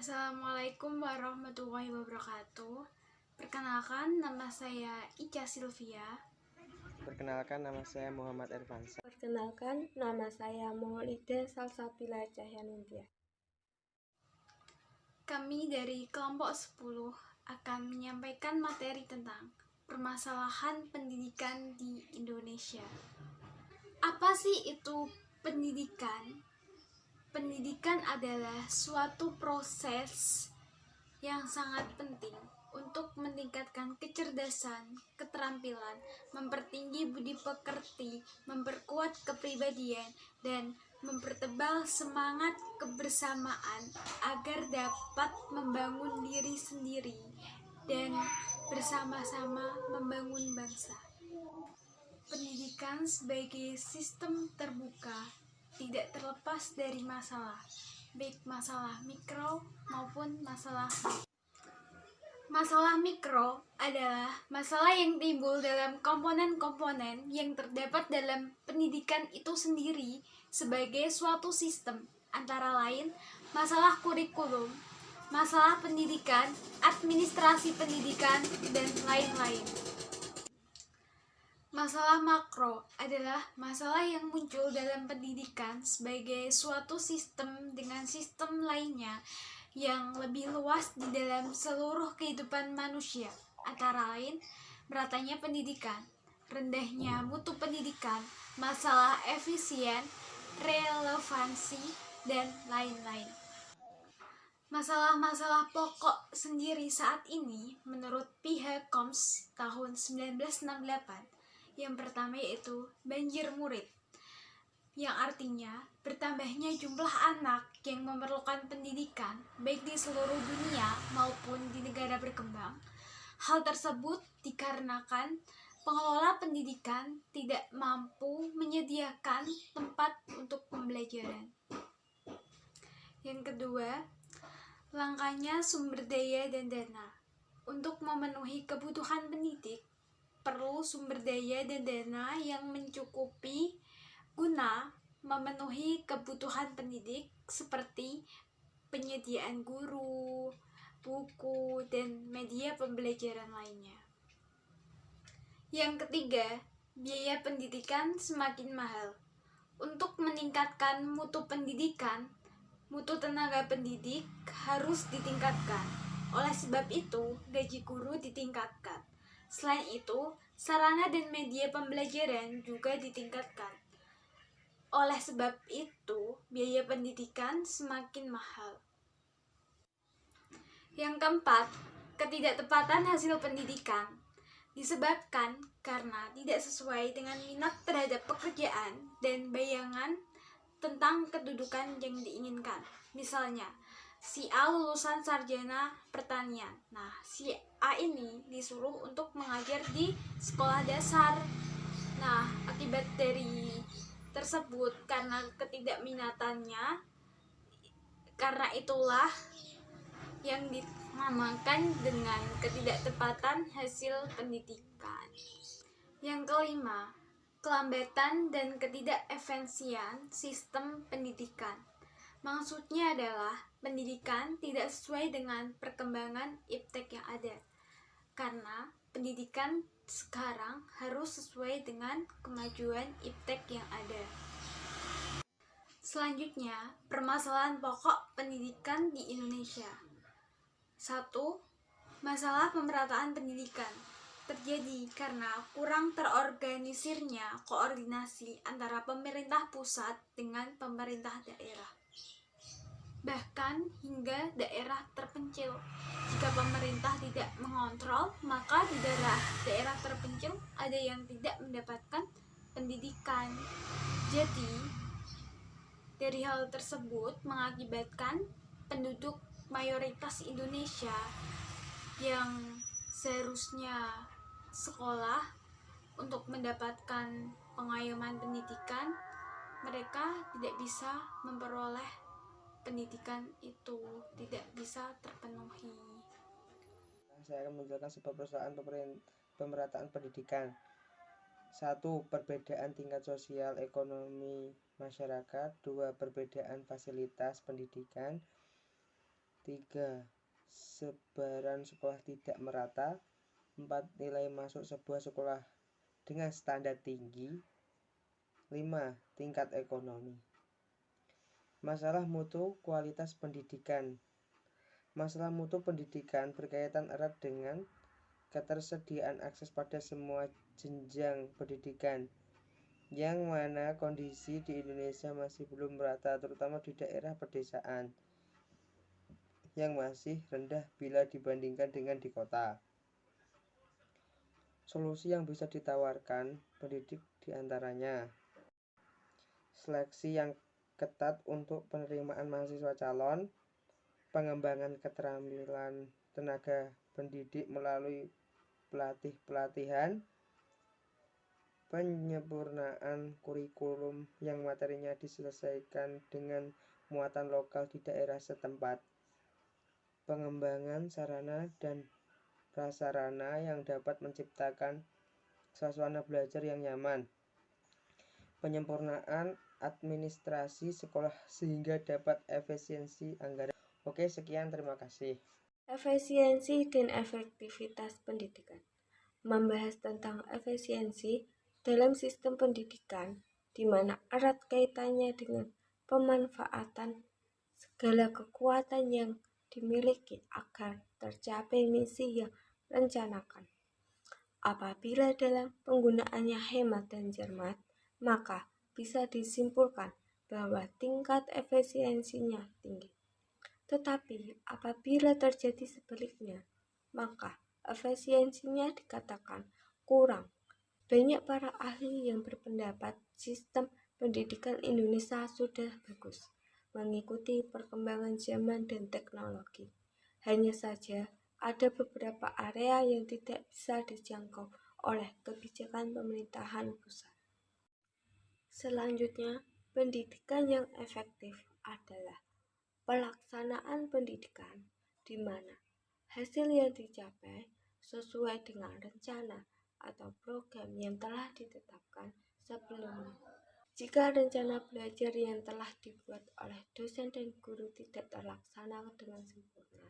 Assalamualaikum warahmatullahi wabarakatuh. Perkenalkan, nama saya Ica Sylvia. Perkenalkan, nama saya Muhammad Irfansyah. Perkenalkan, nama saya Maulida Salsabila Cahyanindya. Kami dari kelompok 10 akan menyampaikan materi tentang permasalahan pendidikan di Indonesia. Apa sih itu pendidikan? Pendidikan adalah suatu proses yang sangat penting untuk meningkatkan kecerdasan, keterampilan, mempertinggi budi pekerti, memperkuat kepribadian, dan mempertebal semangat kebersamaan agar dapat membangun diri sendiri dan bersama-sama membangun bangsa. Pendidikan sebagai sistem terbuka tidak terlepas dari masalah, baik masalah mikro maupun masalah makro. Masalah mikro adalah masalah yang timbul dalam komponen-komponen yang terdapat dalam pendidikan itu sendiri sebagai suatu sistem, antara lain masalah kurikulum, masalah pendidikan, administrasi pendidikan, dan lain-lain. Masalah makro adalah masalah yang muncul dalam pendidikan sebagai suatu sistem dengan sistem lainnya yang lebih luas di dalam seluruh kehidupan manusia, antara lain meratanya pendidikan, rendahnya mutu pendidikan, masalah efisien, relevansi, dan lain-lain. Masalah-masalah pokok sendiri saat ini menurut pihak KOMS tahun 1968, yang pertama yaitu banjir murid, yang artinya bertambahnya jumlah anak yang memerlukan pendidikan baik di seluruh dunia maupun di negara berkembang. Hal tersebut dikarenakan pengelola pendidikan tidak mampu menyediakan tempat untuk pembelajaran. Yang kedua, langkanya sumber daya dan dana. Untuk memenuhi kebutuhan pendidik, perlu sumber daya dan dana yang mencukupi guna memenuhi kebutuhan pendidik seperti penyediaan guru, buku, dan media pembelajaran lainnya. Yang ketiga, biaya pendidikan semakin mahal. Untuk meningkatkan mutu pendidikan, mutu tenaga pendidik harus ditingkatkan. Oleh sebab itu, gaji guru ditingkatkan. Selain itu, sarana dan media pembelajaran juga ditingkatkan. Oleh sebab itu, biaya pendidikan semakin mahal. Yang keempat, ketidaktepatan hasil pendidikan disebabkan karena tidak sesuai dengan minat terhadap pekerjaan dan bayangan tentang kedudukan yang diinginkan. Misalnya, si A lulusan sarjana pertanian. Nah, si A ini disuruh untuk mengajar di sekolah dasar. Nah, akibat dari tersebut karena ketidakminatannya, karena itulah yang dinamakan dengan ketidaktepatan hasil pendidikan. Yang kelima, kelambatan dan ketidakefisiensian sistem pendidikan. Maksudnya adalah pendidikan tidak sesuai dengan perkembangan iptek yang ada, karena pendidikan sekarang harus sesuai dengan kemajuan iptek yang ada. Selanjutnya, permasalahan pokok pendidikan di Indonesia. 1. Masalah pemerataan pendidikan terjadi karena kurang terorganisirnya koordinasi antara pemerintah pusat dengan pemerintah daerah, bahkan hingga daerah terpencil. Jika pemerintah tidak mengontrol, maka di daerah terpencil ada yang tidak mendapatkan pendidikan. Jadi, dari hal tersebut mengakibatkan penduduk mayoritas Indonesia yang seharusnya sekolah untuk mendapatkan pengayoman pendidikan, mereka tidak bisa memperoleh pendidikan itu, tidak bisa terpenuhi. Saya akan menjelaskan sebuah persoalan pemerataan pendidikan. 1. Perbedaan tingkat sosial ekonomi masyarakat. 2. Perbedaan fasilitas pendidikan. 3. Sebaran sekolah tidak merata. 4. Nilai masuk sebuah sekolah dengan standar tinggi. 5. Tingkat ekonomi. Masalah mutu kualitas pendidikan. Masalah mutu pendidikan berkaitan erat dengan ketersediaan akses pada semua jenjang pendidikan, yang mana kondisi di Indonesia masih belum merata, terutama di daerah pedesaan yang masih rendah bila dibandingkan dengan di kota. Solusi yang bisa ditawarkan pendidik diantaranya seleksi yang ketat untuk penerimaan mahasiswa calon, pengembangan keterampilan tenaga pendidik melalui pelatihan, penyempurnaan kurikulum yang materinya diselesaikan dengan muatan lokal di daerah setempat, pengembangan sarana dan prasarana yang dapat menciptakan suasana belajar yang nyaman, penyempurnaan administrasi sekolah sehingga dapat efisiensi anggaran. Oke, sekian, terima kasih. Efisiensi dan efektivitas pendidikan. Membahas tentang efisiensi dalam sistem pendidikan, di mana erat kaitannya dengan pemanfaatan segala kekuatan yang dimiliki agar tercapai misi yang rencanakan. Apabila dalam penggunaannya hemat dan cermat, maka bisa disimpulkan bahwa tingkat efisiensinya tinggi. Tetapi apabila terjadi sebaliknya, maka efisiensinya dikatakan kurang. Banyak para ahli yang berpendapat sistem pendidikan Indonesia sudah bagus, mengikuti perkembangan zaman dan teknologi. Hanya saja ada beberapa area yang tidak bisa dijangkau oleh kebijakan pemerintahan pusat. Selanjutnya, pendidikan yang efektif adalah pelaksanaan pendidikan di mana hasil yang dicapai sesuai dengan rencana atau program yang telah ditetapkan sebelumnya. Jika rencana belajar yang telah dibuat oleh dosen dan guru tidak terlaksana dengan sempurna,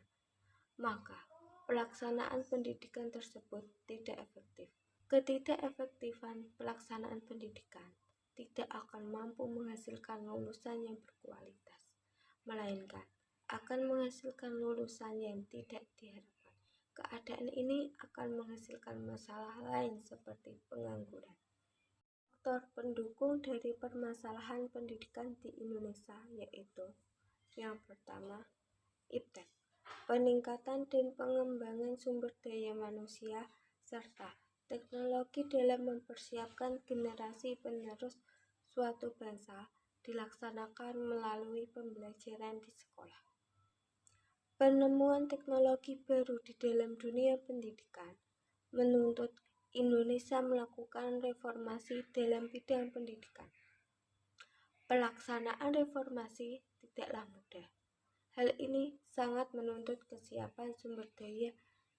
maka pelaksanaan pendidikan tersebut tidak efektif. Ketidakefektifan pelaksanaan pendidikan tidak akan mampu menghasilkan lulusan yang berkualitas, melainkan akan menghasilkan lulusan yang tidak diharapkan. Keadaan ini akan menghasilkan masalah lain seperti pengangguran. Faktor pendukung dari permasalahan pendidikan di Indonesia yaitu yang pertama, IPTEK, peningkatan dan pengembangan sumber daya manusia, serta teknologi dalam mempersiapkan generasi penerus suatu bangsa dilaksanakan melalui pembelajaran di sekolah. Penemuan teknologi baru di dalam dunia pendidikan menuntut Indonesia melakukan reformasi dalam bidang pendidikan. Pelaksanaan reformasi tidaklah mudah. Hal ini sangat menuntut kesiapan sumber daya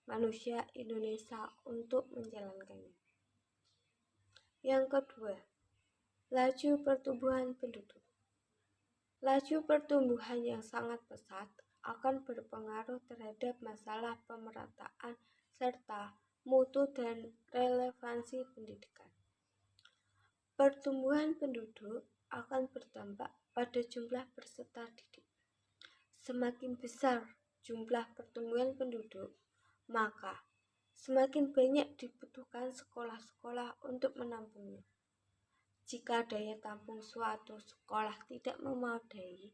manusia Indonesia untuk menjalankannya. Yang kedua, laju pertumbuhan penduduk. Laju pertumbuhan yang sangat pesat akan berpengaruh terhadap masalah pemerataan serta mutu dan relevansi pendidikan. Pertumbuhan penduduk akan berdampak pada jumlah peserta didik. Semakin besar jumlah pertumbuhan penduduk, maka semakin banyak dibutuhkan sekolah-sekolah untuk menampungnya. Jika daya tampung suatu sekolah tidak memadai,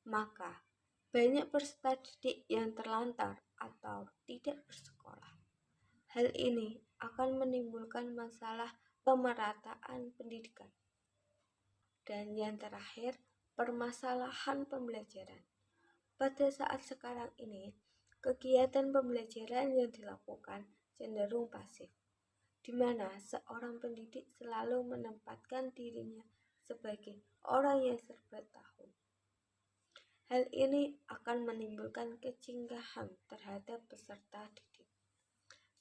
maka banyak peserta didik yang terlantar atau tidak bersekolah. Hal ini akan menimbulkan masalah pemerataan pendidikan. Dan yang terakhir, permasalahan pembelajaran. Pada saat sekarang ini, kegiatan pembelajaran yang dilakukan cenderung pasif, di mana seorang pendidik selalu menempatkan dirinya sebagai orang yang serba tahu. Hal ini akan menimbulkan kecinggahan terhadap peserta didik,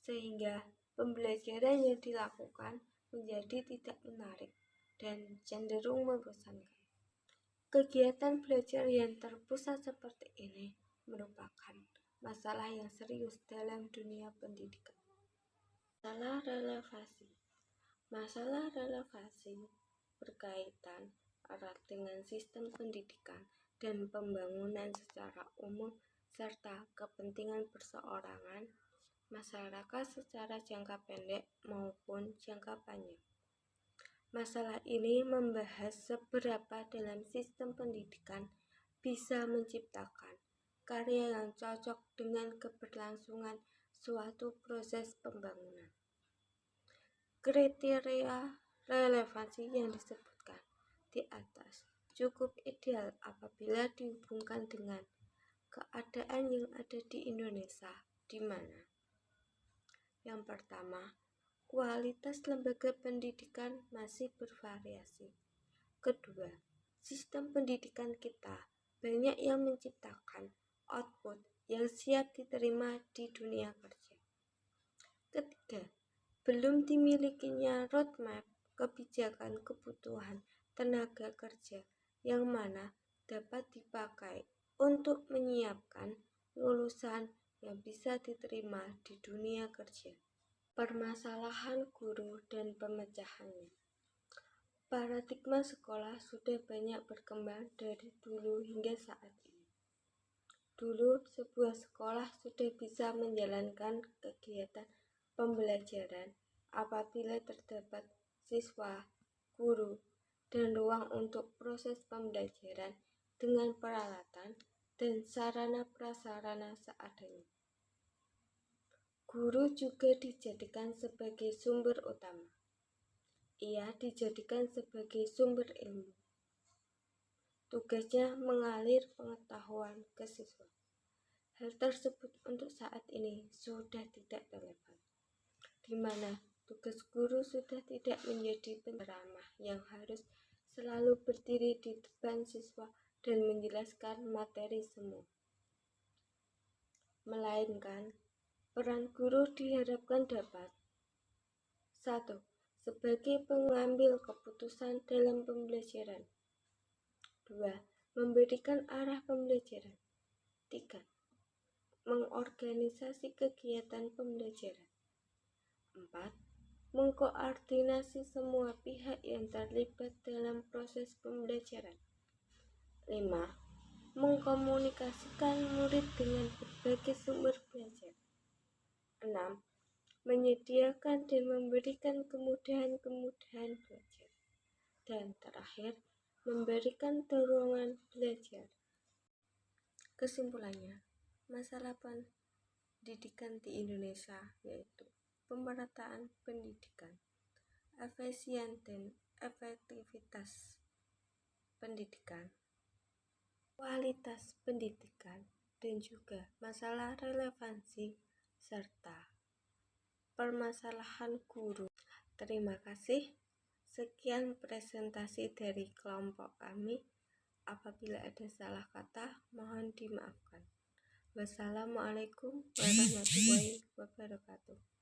sehingga pembelajaran yang dilakukan menjadi tidak menarik dan cenderung membosankan. Kegiatan belajar yang terpusat seperti ini merupakan masalah yang serius dalam dunia pendidikan. Masalah relevasi berkaitan erat dengan sistem pendidikan dan pembangunan secara umum serta kepentingan perseorangan masyarakat secara jangka pendek maupun jangka panjang. Masalah ini membahas seberapa dalam sistem pendidikan bisa menciptakan karya yang cocok dengan keberlangsungan suatu proses pembangunan. Kriteria relevansi yang disebutkan di atas cukup ideal apabila dihubungkan dengan keadaan yang ada di Indonesia, di mana yang pertama, kualitas lembaga pendidikan masih bervariasi. Kedua, sistem pendidikan kita banyak yang menciptakan output yang siap diterima di dunia kerja. Ketiga, belum dimilikinya roadmap kebijakan kebutuhan tenaga kerja yang mana dapat dipakai untuk menyiapkan lulusan yang bisa diterima di dunia kerja. Permasalahan guru dan pemecahannya. Paradigma sekolah sudah banyak berkembang dari dulu hingga saat ini. Dulu, sebuah sekolah sudah bisa menjalankan kegiatan pembelajaran apabila terdapat siswa, guru, dan ruang untuk proses pembelajaran dengan peralatan dan sarana prasarana seadanya. Guru juga dijadikan sebagai sumber utama. Ia dijadikan sebagai sumber ilmu. Tugasnya mengalir pengetahuan ke siswa. Hal tersebut untuk saat ini sudah tidak relevan, di mana tugas guru sudah tidak menjadi penceramah yang harus selalu berdiri di depan siswa dan menjelaskan materi semua. Melainkan, peran guru diharapkan dapat 1. Sebagai pengambil keputusan dalam pembelajaran. 2. Memberikan arah pembelajaran. 3. Mengorganisasi kegiatan pembelajaran. 4. Mengkoordinasi semua pihak yang terlibat dalam proses pembelajaran. 5. Mengkomunikasikan murid dengan berbagai sumber belajar. 6. Menyediakan dan memberikan kemudahan-kemudahan belajar. Dan terakhir, memberikan dorongan belajar. Kesimpulannya, masalah pendidikan di Indonesia yaitu pemerataan pendidikan, efisien dan efektivitas pendidikan, kualitas pendidikan, dan juga masalah relevansi serta permasalahan guru. Terima kasih. Sekian presentasi dari kelompok kami. Apabila ada salah kata, mohon dimaafkan. Wassalamualaikum warahmatullahi wabarakatuh.